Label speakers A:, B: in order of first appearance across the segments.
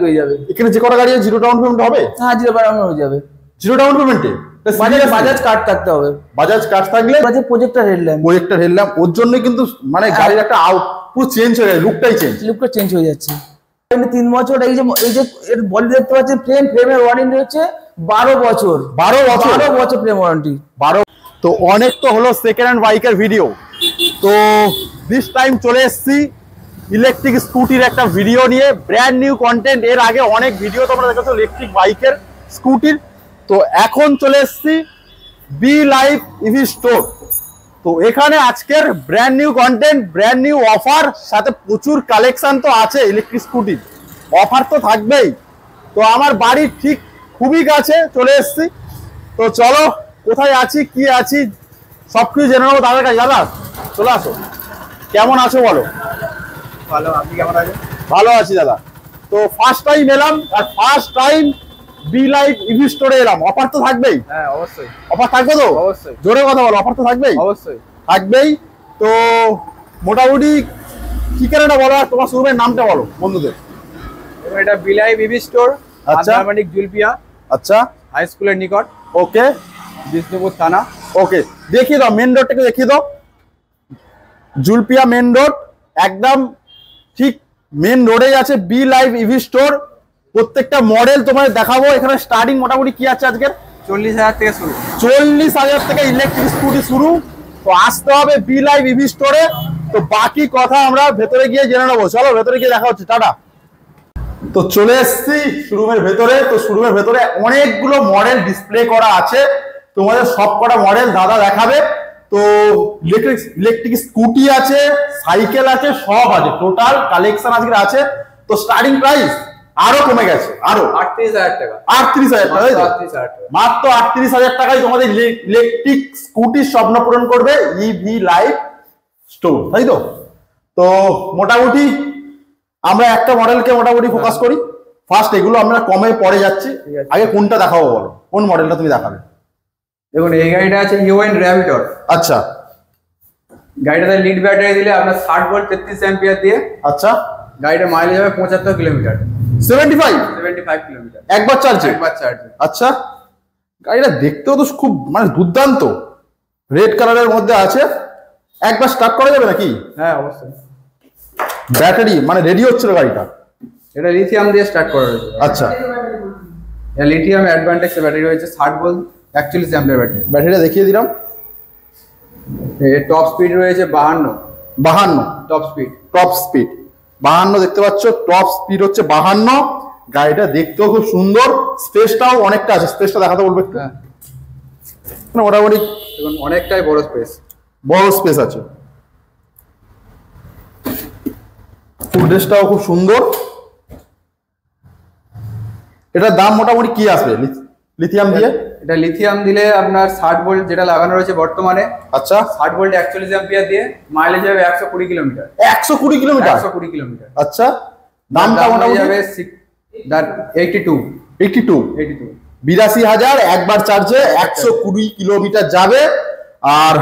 A: হয়ে যাবে।
B: এখানে যে কটা গাড়ি আছে জিরো ডাউন পেমেন্ট হবে?
A: হ্যাঁ জিরো পেমেন্ট হয়ে যাবে।
B: জিরো ডাউন পেমেন্টে
A: বাজাজ কার্ড থাকতে হবে।
B: বাজাজ কার্ড থাকলে
A: প্রজেক্টর হেডল্যাম্প
B: ওর জন্য কিন্তু মানে গাড়ির একটা পুরো চেঞ্জ হয়ে যায়, লুকটা চেঞ্জ
A: হয়ে যাচ্ছে। 3 বছর এই যে এর বডি দেখতে পাচ্ছেন, ফ্রেমের ওয়ারেন্টি হচ্ছে 12 বছর।
B: 12
A: বছর ফ্রেম ওয়ারেন্টি।
B: 12। তো অনেক তো হলো সেকেন্ড হ্যান্ড বাইকের ভিডিও, তো দিস টাইম চলে এসেছি ইলেকট্রিক স্কুটির একটা ভিডিও নিয়ে, ব্র্যান্ড নিউ কন্টেন্ট। এর আগে অনেক ভিডিও তোমরা দেখেছো ইলেকট্রিক বাইকের, স্কুটির। তো এখন চলে এসেছি বি লাইভ ইভি স্টোর। তো এখানে আজকের brand new content, brand new offer, সাথে প্রচুর কালেকশন তো আছে ইলেকট্রিক স্কুটির, অফার তো থাকবেই। তো আমার বাড়ির ঠিক খুবই কাছে চলে এসেছি। তো চলো কোথায় আছি কি আছি সবকিছু জেনে নেবো দাদার কাছে। দাদা চলে আসো, কেমন আছো বলো?
C: ভালো, আপনি কেমন আছেন?
B: ভালো আছি দাদা। তো ফার্স্ট টাইম এলাম, আর first time B live EV স্টোরে এলাম, অফার তো থাকবেই।
C: হ্যাঁ অবশ্যই
B: অফার থাকবে তো?
C: অবশ্যই,
B: জোরে কথা বলো, অফার তো থাকবেই।
C: অবশ্যই
B: থাকবেই। তো মোটামুটি ঠিকানাটা বলো আর তোমার শোরুমের নামটা বলো বন্ধুদের।
C: এটা বি লাইভ ইভি স্টোর,
B: আচ্ছা
C: আন্দারমানিক জুলপিয়া,
B: আচ্ছা
C: হাই স্কুলের নিকট,
B: ওকে,
C: বিষ্ণুপুর থানা।
B: ওকে, দেখিয়ে দাও মেন রোডটাকে, দেখিয়ে দাও। জুলপিয়া মেন রোড, একদম ঠিক মেন রোডেই আছে বি লাইভ ইভি স্টোর। প্রত্যেকটা মডেল তোমাদের দেখাবো। এখানে স্টার্টিং মোটামুটি কি আছে আজকের?
C: 40,000 থেকে শুরু।
B: 40,000 থেকে ইলেকট্রিক স্কুটি শুরু। তো আসতে হবে বি লাইভ ইভি স্টোরে। তো বাকি কথা আমরা ভেতরে গিয়ে জেনে নেবো। চলো ভেতরে গিয়ে দেখা হচ্ছে, টাটা। তো চলে এসেছি শোরুমের ভেতরে। তো শোরুমের ভেতরে অনেকগুলো মডেল ডিসপ্লে করা আছে, তোমাদের সব কটা মডেল দাদা দেখাবে। তো ইলেকট্রিক স্কুটি আছে, সাইকেল আছে, সব আছে, টোটাল কালেকশন আজকে আছে। তো স্টার্টিং প্রাইস আরো কমে গেছে, আরো
C: 38,000 টাকা।
B: 38,000 টাকা, মাত্র 38,000 টাকায় তোমাদের ইলেকট্রিক স্কুটির স্বপ্ন পূরণ করবে ইভি লাইভ স্টোর, তাই তো? তো মোটামুটি আমরা একটা মডেলকে মোটামুটি ফোকাস করি ফার্স্ট, এগুলো আমরা কমে পড়ে যাচ্ছি। আগে কোনটা দেখাবো বলো, কোন মডেলটা তুমি দেখাবে?
C: দেখুন এই গাড়িটা আছে ইউএন র্যাপিডর।
B: আচ্ছা,
C: গাড়িটাতে লিড ব্যাটারি দিলে আপনার 60 ভোল্ট 33 অ্যাম্পিয়ার দিয়ে।
B: আচ্ছা,
C: গাড়িটা মাইলেজ হবে 75 কিলোমিটার।
B: 75
C: কিলোমিটার
B: একবার চার্জে? আচ্ছা, গাড়িটা দেখতেও তো খুব মানে দুর্দান্ত, রেড কালারের মধ্যে আছে। একবার স্টার্ট করা যাবে নাকি?
C: হ্যাঁ অবশ্যই।
B: ব্যাটারি মানে রেডি হচ্ছিল গাড়িটা?
C: এটা লিথিয়াম দিয়ে স্টার্ট করা হয়েছে।
B: আচ্ছা,
C: এটা লিথিয়াম অ্যাডভান্টেজ ব্যাটারি রয়েছে, 60 ভোল্ট 41 অ্যাম্পিয়ার ব্যাটারি।
B: ব্যাটারিটা দেখিয়ে দিলাম।
C: এর টপ স্পিড রয়েছে 52 টপ স্পিড।
B: 52 দেখতে পাচ্ছ, টপ স্পিড হচ্ছে 52। গাড়িটা দেখতেও খুব সুন্দর, স্পেসটাও অনেকটা আছে। স্পেসটা দেখাতে বলবে?
C: হ্যাঁ
B: মোটামুটি
C: দেখুন অনেকটাই বড় স্পেস
B: আছে। ফুটরেস্টটাও খুব সুন্দর। এটার দাম মোটামুটি কি আসবে লিথিয়াম দিয়ে?
C: এটা লিথিয়াম দিলে আপনার 60 ভোল্ট যেটা লাগানো রয়েছে বর্তমানে,
B: আচ্ছা
C: 60 ভোল্ট 41 অ্যাম্পিয়ার দিয়ে মাইলেজ হবে 120 কিলোমিটার।
B: 120 কিলোমিটার?
C: 120 কিলোমিটার।
B: আচ্ছা, দামটা মোটামুটি
C: যাবে 82
B: 82,000 একবার চার্জে 120 কিলোমিটার যাবে। আর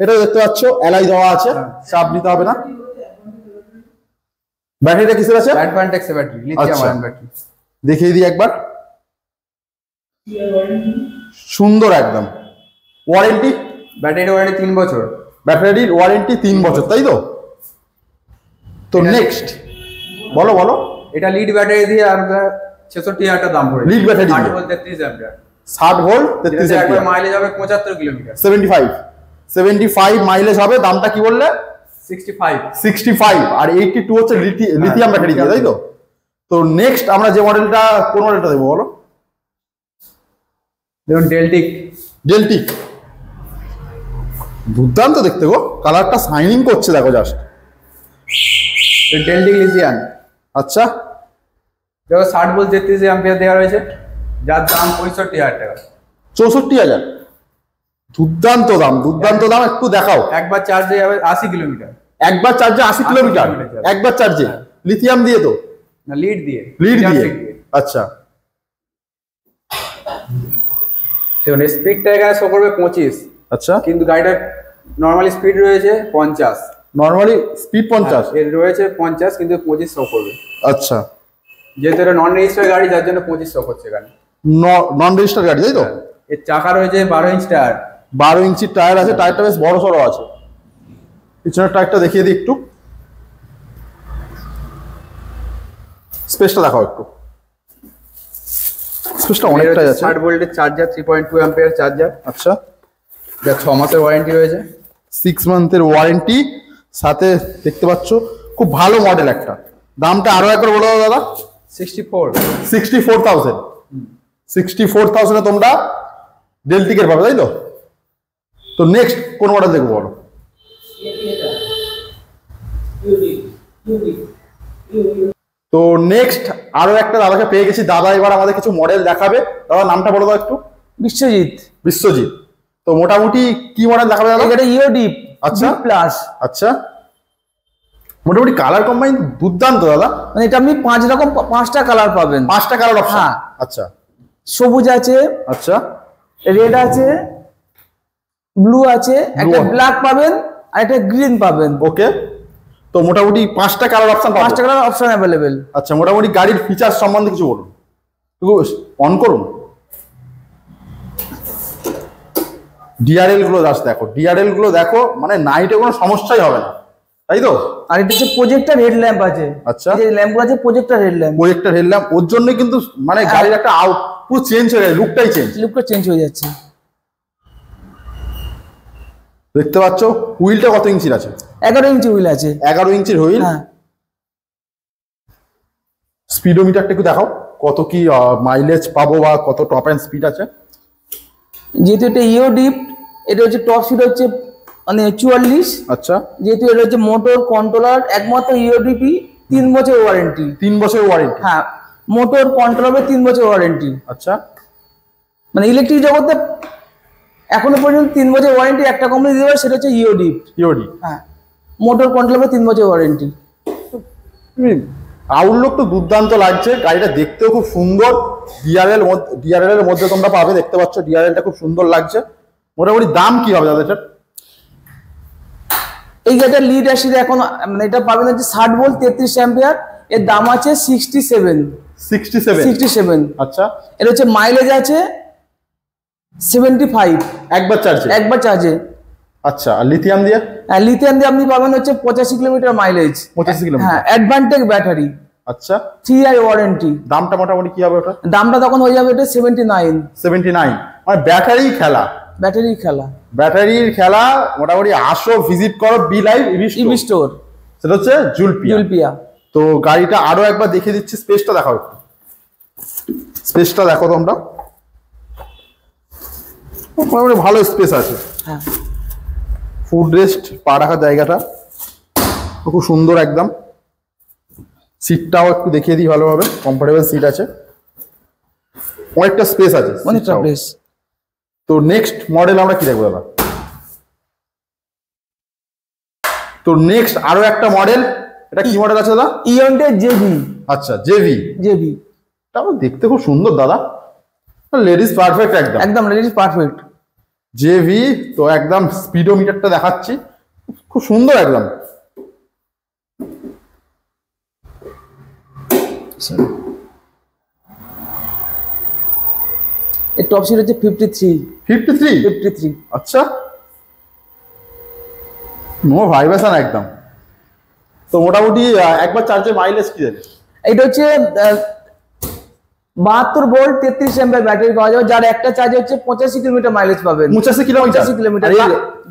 B: এটা দেখতে পাচ্ছ অ্যালয় দেওয়া আছে, চাপ নিতে হবে না। ব্যাটারিটা কিসের আছে?
C: অ্যাডভান্টেক্স ব্যাটারি, লিথিয়াম আয়ন ব্যাটারি।
B: দেখিয়ে দিই একবার, সুন্দর একদম। ওয়ারেন্টি?
C: ব্যাটারির ওয়ারেন্টি 3 বছর।
B: ব্যাটারির ওয়ারেন্টি 3 বছর, তাই তো? তো নেক্সট বলো।
C: এটা লিড ব্যাটারি দিয়ে আপনার 66,000 টাকা দাম পড়ে।
B: Lead battery
C: 60 volt 33 ampere.
B: 60 volt 33 ampere,
C: mileage হবে 75 কিলোমিটার।
B: 75 মাইলেজ হবে। দামটা কি বললে? 65। আর 82 হচ্ছে লিথিয়াম ব্যাটারি দিয়ে, তাই তো? তো নেক্সট আমরা যে মডেলটা, কোন মডেলটা দেবো বলো?
C: দেখুন
B: ডেলটিক, দুর্দান্ত দেখতে গো, কালারটা শাইনিং করছে দেখো জাস্ট।
C: ডেলটিক লিথিয়াম।
B: আচ্ছা,
C: দেখো 60 ভোল্ট 33 অ্যাম্পিয়ার দেওয়া রয়েছে, যার দাম 65,000 টাকা।
B: 64,000, দুর্দান্ত দাম। একটু দেখাও।
C: একবার চার্জে যাবে 80 কিলোমিটার।
B: একবার চার্জে 80 কিলোমিটার? একবার চার্জে? লিথিয়াম দিয়ে তো
C: না, লিড দিয়ে।
B: আচ্ছা,
C: দেখুন স্পিডটা এখানে শো করবে 25।
B: আচ্ছা,
C: কিন্তু গাড়িটার নরমালি স্পিড রয়েছে 50।
B: নরমালি স্পিড 50
C: এর রয়েছে 50, কিন্তু 25 শো করবে।
B: আচ্ছা,
C: যেহেতু এটা নন রেজিস্টার গাড়ি, যার জন্য 2500 করছে এখানে।
B: নন রেজিস্টার গাড়ি তাই তো?
C: এর চাকা রয়েছে 12 ইঞ্চ টায়ার।
B: 12 ইঞ্চির টায়ার আছে, টায়ারটা বেশ বড় সড়ো আছে। পিছনের টায়ারটা দেখিয়ে দিই একটু, স্পেসটা দেখাও একটু। স্পেসটা অনেকটাই আছে।
C: 60 ভোল্টের চার্জার, 3.2 অ্যাম্পিয়ার চার্জার।
B: আচ্ছা,
C: যা 6 মাসের ওয়ারেন্টি রয়েছে।
B: 6 মান্থের ওয়ারেন্টি সাথে দেখতে পাচ্ছ, খুব ভালো মডেল একটা। দামটা আরো একবার বলে দাও দাদা।
C: 64,000।
B: 64,000 এ তোমরা ডেলটিকের পাবে তাই তো? তো নেক্সট কোন মডেল দেখবো বলো? তো নেক্সট আরো একটা দাদাকে পেয়ে গেছি। দাদা এবার আমাদের কিছু মডেল দেখাবে। দাদা নামটা বলে দাও একটু।
A: বিশ্বজিৎ।
B: বিশ্বজিৎ। তো মোটামুটি কি মডেল দেখাবে দাদা?
A: এটা ইওডিপ।
B: আচ্ছা
A: প্লাস।
B: আচ্ছা, মোটামুটি কালার কম্বাইন দুর্দান্ত দাদা।
A: মানে এটা আপনি 5টা কালার পাবেন।
B: 5টা কালার অপশন।
A: হ্যাঁ।
B: আচ্ছা,
A: সবুজ আছে,
B: আচ্ছা,
A: রেড আছে, ব্লু আছে, একটা ব্ল্যাক পাবেন আর একটা গ্রিন পাবেন।
B: ওকে, তো মোটামুটি 5টা কালার অপশন পাবেন।
A: 5টা কালার অপশন অ্যাভেলেবেল।
B: আচ্ছা, মোটামুটি গাড়ির ফিচার্স সম্বন্ধে কিছু বলুন। অন করুন। ডিআরএল গুলো দেখো, ডিআরএল গুলো দেখো, মানে নাইটে কোনো সমস্যাই হবে না তাই তো?
A: আর এটা হচ্ছে প্রজেক্টর হেড ল্যাম্প আছে।
B: আচ্ছা,
A: যে ল্যাম্পগুলো আছে projector head lamp.
B: Projector head lamp, ওর জন্য কিন্তু মানে গাড়ির একটা পুরো চেঞ্জ হয়ে যায়, লুকটাই চেঞ্জ।
A: লুকটা চেঞ্জ হয়ে যাচ্ছে।
B: দেখতে পাচ্ছ হুইলটা কত ইঞ্চির আছে?
A: 11 ইঞ্চি হুইল আছে।
B: 11 ইঞ্চির হুইল।
A: হ্যাঁ।
B: স্পিডোমিটারটা একটু দেখাও, কত কি মাইলেজ পাবো বা কত টপ এন্ড স্পিড আছে?
A: যেহেতু এটা ইওডিপ, এটা হচ্ছে টপ স্পিড হচ্ছে মানে 44।
B: আচ্ছা,
A: যেহেতু এটা হচ্ছে মোটর কন্ট্রোলার, একমাত্র ইওডিপি 3 বছর ওয়ারেন্টি।
B: 3 বছর ওয়ারেন্টি।
A: হ্যাঁ, মোটর কন্ট্রোলারে 3 বছর ওয়ারেন্টি।
B: আচ্ছা,
A: মানে ইলেকট্রিক জগতে এখনো পর্যন্ত 3 বছর ওয়ারেন্টি একটা কোম্পানি দিতে পারে, সেটা হচ্ছে ইওডিপ।
B: ইওডি।
A: হ্যাঁ, মোটর কন্ট্রোলারে 3 বছর ওয়ারেন্টি।
B: আউটলুক তো দুর্দান্ত লাগছে, গাড়িটা দেখতেও খুব সুন্দর। ডিআরএল এর মধ্যে তোমরা পাবে, দেখতে পাচ্ছ ডিআরএলটা খুব সুন্দর লাগছে। মোটামুটি দাম কি হবে দাদা এটার?
A: এই গাড়িটার লিড অ্যাসিড এখন মানে এটা পাবেন হচ্ছে 60 ভোল্ট 33 অ্যাম্পিয়ার। এর দাম আছে 67।
B: আচ্ছা,
A: এর হচ্ছে মাইলেজ আছে 75
B: একবার
A: চার্জে।
B: আচ্ছা, আর লিথিয়াম দিয়ে?
A: লিথিয়াম দিয়ে আপনি পাবেন হচ্ছে 85 কিলোমিটার মাইলেজ।
B: 85 কিলোমিটার।
A: হ্যাঁ, অ্যাডভান্টেজ ব্যাটারি।
B: আচ্ছা,
A: 3 ইয়ার ওয়ারেন্টি।
B: দামটা মোটামুটি কি হবে ওটা?
A: দামটা তখন হয়ে যাবে এটা 79।
B: মানে ব্যাটারি খেলা। ব্যাটারির খেলা। মোটামুটি আসো, ভিজিট করো বি লাইভ ইভি
A: স্টোর।
B: সেটা হচ্ছে জুলপিয়া। তো গাড়িটা আরো একবার দেখিয়ে দিচ্ছি, স্পেসটা দেখাও একটু। স্পেসটা দেখো তোমরা, মোটামুটি ভালো স্পেস আছে।
A: হ্যাঁ,
B: ফুড রেস্ট পা রাখার জায়গাটা খুব সুন্দর একদম। সিটটাও একটু দেখিয়ে দিই ভালোভাবে, কমফোর্টেবল সিট আছে, অনেকটা স্পেস আছে,
A: অনেকটা স্পেস।
B: তো নেক্সট মডেল আমরা কি দেখবো দাদা? তো নেক্সট আরো একটা মডেল, এটা কি মডেল আছে দাদা?
A: ইয়ন্ডে জেভি।
B: আচ্ছা, জেভি। এটা দেখতে খুব সুন্দর দাদা, লেডিস পারফেক্ট একদম
A: লেডিস পারফেক্ট।
B: জেভি। তো একদম স্পিডোমিটারটা দেখাচ্ছি, খুব সুন্দর একদম।
A: এর টপ স্পিড হচ্ছে 53।
B: আচ্ছা, নো ভাইব্রেশন একদম। তো মোটামুটি একবার চার্জের মাইলেজ কি দেবে?
A: এটা হচ্ছে 72 ভোল্ট 33 অ্যাম্পিয়ার ব্যাটারি পাওয়া যাবে, যার একটা চার্জে হচ্ছে 85 কিলোমিটার মাইলেজ পাবেন।
B: 85 কিলোমিটার।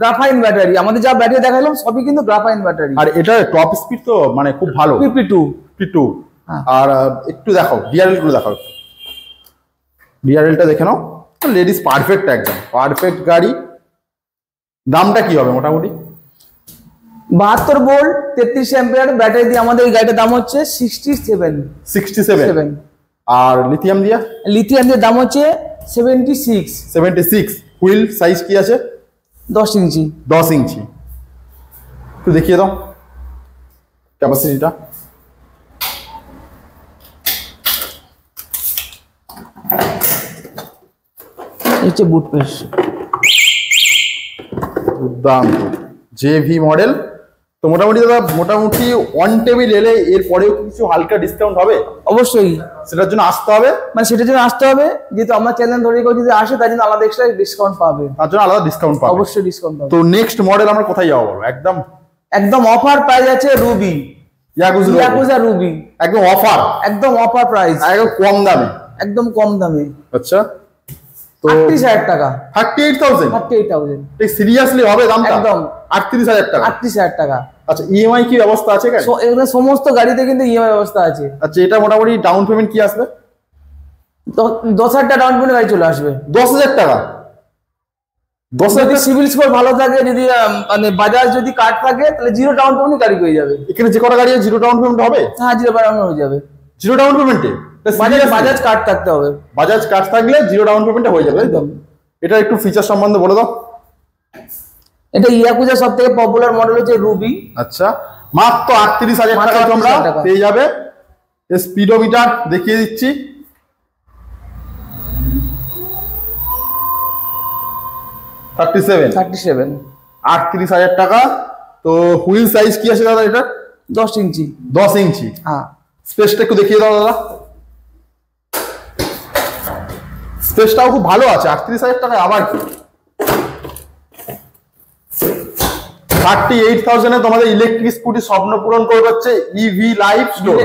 A: Graphene battery. আমাদের যা ব্যাটারি দেখালাম সবই কিন্তু গ্রাফাইন ব্যাটারি।
B: আর এটা টপ স্পিড তো মানে খুব ভালো, 52। আর একটু দেখাও ডিআরএল গুলো দেখাও। ডিআরএলটা দেখে নাও, লেডিস পারফেক্ট একদম পারফেক্ট গাড়ি। দামটা কি হবে মোটামুটি?
A: 72 ভোল্ট 33 অ্যাম্পিয়ার ব্যাটারি দিয়ে আমাদের এই গাড়িটার দাম হচ্ছে 67।
B: আর লিথিয়াম দিয়ে?
A: লিথিয়াম দিয়ে দাম হচ্ছে 76।
B: হুইল সাইজ কি আছে?
A: 10 ইঞ্চি।
B: একটু দেখিয়ে দাও ক্যাপাসিটিটা।
A: হচ্ছে বুট পেস।
B: দুর্দান্ত জেভি মডেল, তো মোটামুটি দাদা মোটামুটি অন টেবিল এলে এরপরেও কিছু হালকা ডিসকাউন্ট হবে?
A: অবশ্যই,
B: সেটার জন্য আসতে হবে,
A: মানে সেটার জন্য আসতে হবে, যেহেতু আমার চ্যানেল ধরে কেউ যদি আসে তার জন্য আলাদা এক্সট্রা ডিসকাউন্ট পাবে,
B: তার জন্য আলাদা ডিসকাউন্ট পাবে,
A: অবশ্যই ডিসকাউন্ট পাবে।
B: তো নেক্সট মডেল আমরা কোথায় যাবো বলো? একদম
A: একদম অফার প্রাইস আছে রুবি, ইয়াকুজা রুবি,
B: একদম অফার,
A: একদম অফার প্রাইস,
B: একদম কম দামে,
A: একদম কম দামে।
B: আচ্ছা তো
A: 38,000 টাকা,
B: 38,000,
A: 38,000
B: এই সিরিয়াসলি হবে দামটা?
A: একদম
B: 38,000 টাকা।
A: 38,000 টাকা।
B: আচ্ছা ইএমআই কি ব্যবস্থা আছে এখানে?
A: এখানে সমস্ত গাড়িতে কিন্তু ইএমআই ব্যবস্থা আছে।
B: আচ্ছা এটা মোটামুটি ডাউন পেমেন্ট কি আসবে?
A: 10,000 টাকা ডাউন পেমেন্ট গাড়ি চলে আসবে।
B: 10,000 টাকা? 10,000
A: যদি সিভিল স্কোর ভালো থাকে, যদি মানে বাজাজ যদি কার্ড থাকে, তাহলে জিরো ডাউন পেমেন্ট গাড়ি পেয়ে যাবে।
B: এখানে যে কটা গাড়ি আছে জিরো ডাউন পেমেন্ট হবে?
A: হ্যাঁ, জিরো ডাউন হয়ে যাবে।
B: জিরো ডাউন পেমেন্টে
A: বাজাজ কার্ড থাকতে হবে,
B: বাজাজ কার্ড থাকলে জিরো ডাউন পেমেন্টে হয়ে যাবে, তাই তো? এটা একটু ফিচার সম্বন্ধে বলে দাও।
A: এটা ইয়াকুজা সব থেকে পপুলার মডেল হচ্ছে রুবি।
B: আচ্ছা মাত্র 38,000 টাকা
A: মাত্র
B: তোমরা
A: 38,000 টাকা
B: পেয়ে যাবে। স্পিডোমিটার দেখিয়ে দিচ্ছি, 37, 38,000 টাকা। তো হুইল সাইজ কি আছে দাদা এটা?
A: 10 ইঞ্চি।
B: 10 ইঞ্চি।
A: হ্যাঁ,
B: স্পেসটা একটু দেখিয়ে দাও দাদা। স্পেসটাও খুব ভালো আছে 38,000 টাকায়। আবার কি 38,000 এ তোমাদের ইলেকট্রিক স্কুটি স্বপ্ন পূরণ করে হচ্ছে EV live store,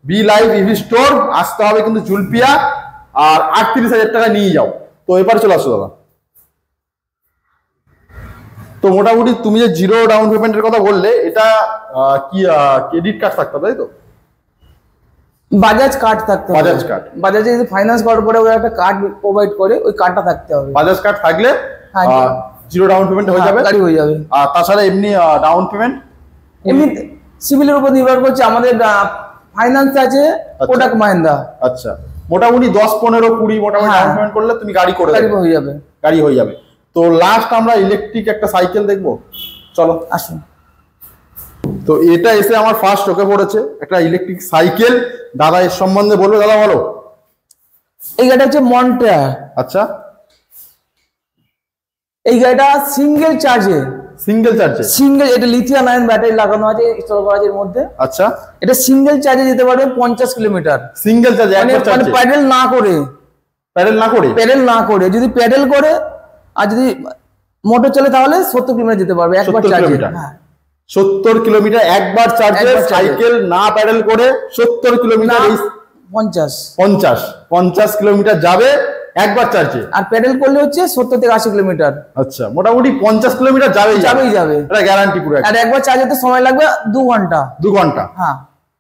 B: be live EV store. আসতে হবে কিন্তু জুলপিয়া, আর 38,000 টাকা নিয়ে যাও। তো এবার চলে আসো দাদা। তো মোটামুটি তুমি যে জিরো ডাউন পেমেন্টের কথা বললে, এটা কি ক্রেডিট কার্ড থাকতে হবে তাই তো?
A: বাজাজ কার্ড থাকতে হবে।
B: বাজাজ কার্ড,
A: বাজাজে যদি ফাইন্যান্স করার পরে ওরা একটা কার্ড প্রোভাইড করে, ওই কার্ডটা থাকতে হবে।
B: বাজাজ কার্ড থাকলে জিরো ডাউন পেমেন্ট হয়ে যাবে,
A: গাড়ি হয়ে যাবে।
B: আর তাছাড়া এমনি ডাউন পেমেন্ট
A: এমনি সিভিলের উপর নির্ভর করছে। আমাদের ফাইন্যান্স আছে কোটাক মাহিন্দ্রা।
B: আচ্ছা মোটামুটি 10, 15, 20 মোটামুটি ডাউন পেমেন্ট করলে তুমি গাড়ি করে
A: গাড়ি
B: দেবে,
A: হয়ে যাবে,
B: গাড়ি হয়ে যাবে। তো লাস্ট আমরা ইলেকট্রিক একটা সাইকেল দেখবো, চলো
A: আসুন।
B: তো এটা এসে আমার ফার্স্ট চোখে পড়েছে একটা ইলেকট্রিক সাইকেল। দাদা এর সম্বন্ধে বলবে, দাদা বলো।
A: এই গাড়িটা হচ্ছে মন্ট্রা।
B: আচ্ছা
A: এই গাড়িটা সিঙ্গেল চার্জে, এটা লিথিয়াম আয়ন ব্যাটারি লাগানো আছে, ইনস্টল করা আছে এর মধ্যে।
B: আচ্ছা
A: এটা সিঙ্গেল চার্জে যেতে পারবে 50 কিলোমিটার।
B: সিঙ্গেল চার্জে,
A: মানে প্যাডেল না করে, প্যাডেল না করে, যদি প্যাডেল করে আর যদি মোটর চলে তাহলে 70 কিলোমিটার যেতে পারবে একবার চার্জে।
B: 70 কিলোমিটার একবার চার্জে সাইকেল, না প্যাডেল করে 70 কিলোমিটার, 50 কিলোমিটার যাবে একবার চার্জে।
A: আর প্যাডেল করলে হচ্ছে 70 থেকে 80 কিলোমিটার।
B: আচ্ছা মোটামুটি 50 কিলোমিটার যাবে, এটা গ্যারান্টি পুরো।
A: আর একবার চার্জ হতে সময় লাগবে 2 ঘন্টা।
B: 2 ঘন্টা? হ্যাঁ,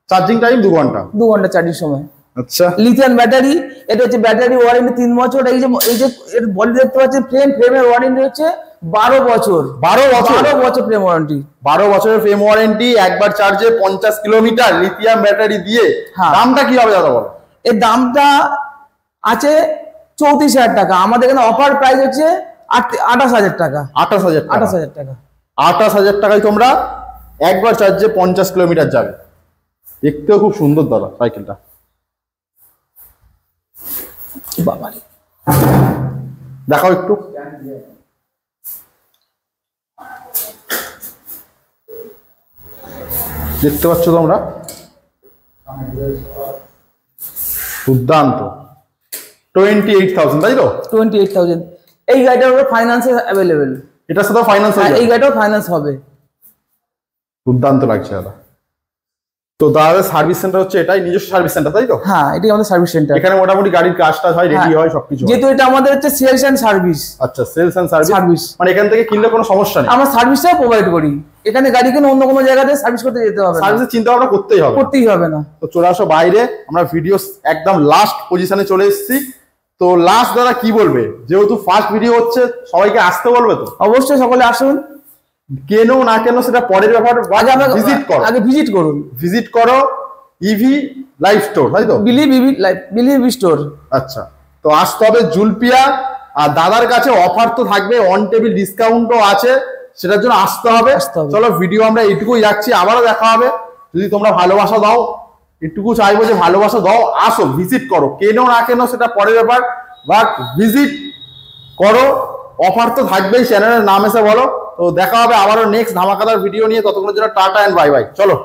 B: চার্জিং টাইম 2 ঘন্টা।
A: 2 ঘন্টা চার্জিং সময়।
B: আচ্ছা
A: লিথিয়াম ব্যাটারি, এটা হচ্ছে ব্যাটারি ওয়ারেন্টি 3 বছর। এই যে এর বডি দেখতে পাচ্ছেন, ফ্রেমের ওয়ারেন্টি হচ্ছে 12 বছর। 12 বছর ফ্রেম ওয়ারেন্টি,
B: 12 বছরের ফ্রেম ওয়ারেন্টি, একবার চার্জে 50 কিলোমিটার লিথিয়াম ব্যাটারি দিয়ে। দামটা কি হবে দাদা বলো?
A: এর দামটা আছে 34,000 টাকা। আমাদের এখানে অফার প্রাইস হচ্ছে 28,000 টাকা। 28,000 টাকা।
B: 28,000 টাকায় তোমরা একবার চার্জে 50 কিলোমিটার যাবে। দেখতেও খুব সুন্দর দাদা সাইকেলটা।
A: বাবারে,
B: দেখাও একটু। দেখতে পাচ্ছ তোমরা, দুর্দান্ত। 28,000 তাই তো?
A: 28,000। এই গাড়িটার উপর ফাইন্যান্স অ্যাভেলেবেল।
B: এটার সাথে ফাইন্যান্স হবে?
A: এই গাড়িটাও ফাইন্যান্স হবে।
B: দুর্দান্ত লাগছে দাদা। তো দাদা সার্ভিস সেন্টার হচ্ছে এটাই, নিজস্ব সার্ভিস সেন্টার তাই তো?
A: হ্যাঁ, এটাই আমাদের সার্ভিস সেন্টার।
B: এখানে মোটামুটি গাড়ির কাজটা হয়, রেডি হয় সবকিছু।
A: যেহেতু এটা আমাদের হচ্ছে সেলস এন্ড সার্ভিস।
B: আচ্ছা সেলস এন্ড সার্ভিস, মানে এখান থেকে কিনলে কোনো সমস্যা নেই,
A: আমরা সার্ভিসটাও প্রোভাইড করি। এখানে গাড়ি কিনে অন্য কোনো জায়গাতে সার্ভিস করতে যেতে হবে না,
B: সার্ভিসের চিন্তা ভাবনা করতেই হবে না। তো চলে আসো বাইরে, আমরা ভিডিও একদম লাস্ট পজিশনে চলে এসেছি। তো লাস্ট দাদা কি বলবে? যেহেতু ফার্স্ট ভিডিও হচ্ছে, সবাইকে আসতে বলবে তো?
A: অবশ্যই সকলে আসুন।
B: কেন না কেন সেটা পরের ব্যাপার, আগে ভিজিট করো ইভি লাইভ স্টোর তাই তো?
A: Believe store.
B: আচ্ছা তো আসতে হবে জুলপিয়া। আর দাদার কাছে অফার তো থাকবে, অন টেবিল ডিসকাউন্টও আছে, সেটার জন্য আসতে হবে। চলো ভিডিও আমরা এইটুকুই রাখছি, আবারও দেখা হবে। যদি তোমরা ভালোবাসা দাও, এটুকু চাইবো যে ভালোবাসা দাও, আসো ভিজিট করো। কেন না কেন সেটা পরের ব্যাপার, বাট ভিজিট করো, অফার তো থাকবেই, চ্যানেলের নাম এসে বলো। তো দেখা হবে আবারও নেক্সট ধামাকাদার ভিডিও নিয়ে, ততক্ষণের জন্য টাটা এন্ড বাই বাই। চলো।